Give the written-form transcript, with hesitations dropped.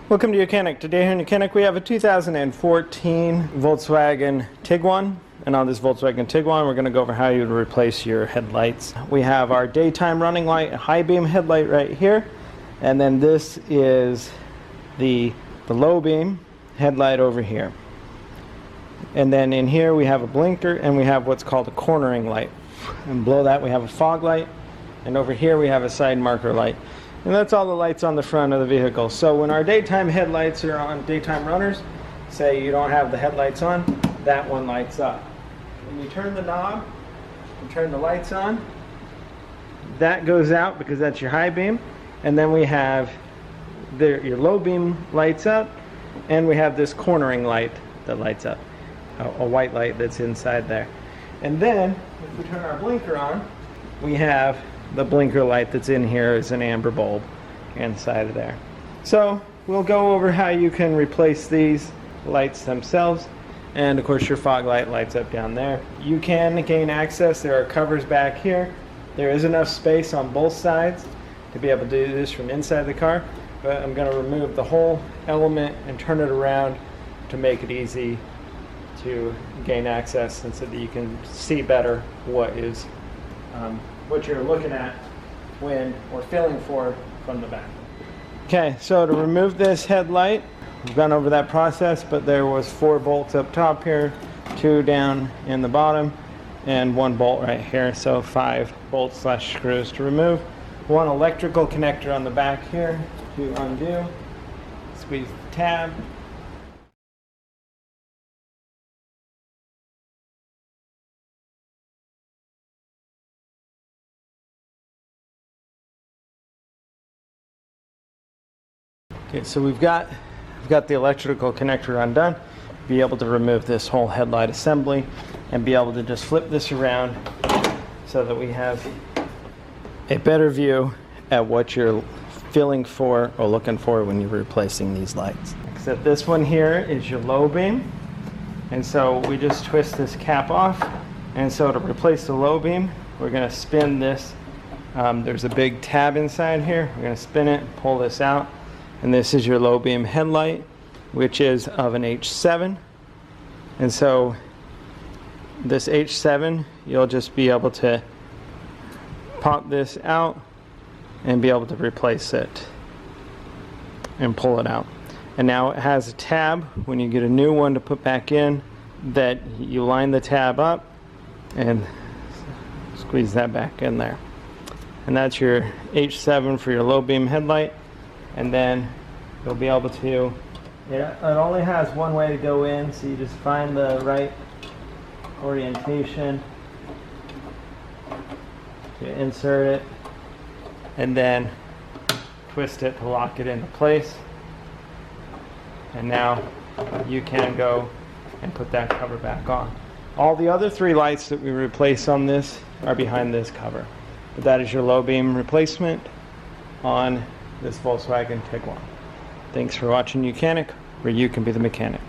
Welcome to YOUCANIC. Today here in YOUCANIC we have a 2014 Volkswagen Tiguan. And on this Volkswagen Tiguan we're going to go over how you would replace your headlights. We have our daytime running light, a high beam headlight right here. And then this is the low beam headlight over here. And then in here we have a blinker and we have what's called a cornering light. And below that we have a fog light. And over here we have a side marker light. And that's all the lights on the front of the vehicle. So when our daytime headlights are on, daytime runners, say you don't have the headlights on, that one lights up. When you turn the knob and turn the lights on, that goes out because that's your high beam. And then we have your low beam lights up, and we have this cornering light that lights up, a white light that's inside there. And then if we turn our blinker on, we have the blinker light that's in here is an amber bulb inside of there. So we'll go over how you can replace these lights themselves, and of course your fog light lights up down there. You can gain access. There are covers back here. There is enough space on both sides to be able to do this from inside the car, but I'm going to remove the whole element and turn it around to make it easy to gain access, and so that you can see better what is what you're looking at when or feeling for from the back. Okay, so to remove this headlight, we've gone over that process, but there was 4 bolts up top here, 2 down in the bottom, and 1 bolt right here, so 5 bolts / screws to remove. 1 electrical connector on the back here to undo. Squeeze the tab. Okay, so we've got the electrical connector undone. Be able to remove this whole headlight assembly and be able to just flip this around so that we have a better view at what you're feeling for or looking for when you're replacing these lights. Except this one here is your low beam, and so we just twist this cap off, and so to replace the low beam we're going to spin this. There's a big tab inside here. We're going to spin it, pull this out. And this is your low beam headlight, which is of an H7. And so this H7, you'll just be able to pop this out and be able to replace it and pull it out. And now it has a tab when you get a new one to put back in, that you line the tab up and squeeze that back in there. And that's your H7 for your low beam headlight. And then you'll be able to, it only has one way to go in, so you just find the right orientation to insert it, and then twist it to lock it into place. And now you can go and put that cover back on. All the other 3 lights that we replace on this are behind this cover. But that is your low beam replacement on this Volkswagen Tiguan. Thanks for watching YOUCANIC, where you can be the mechanic.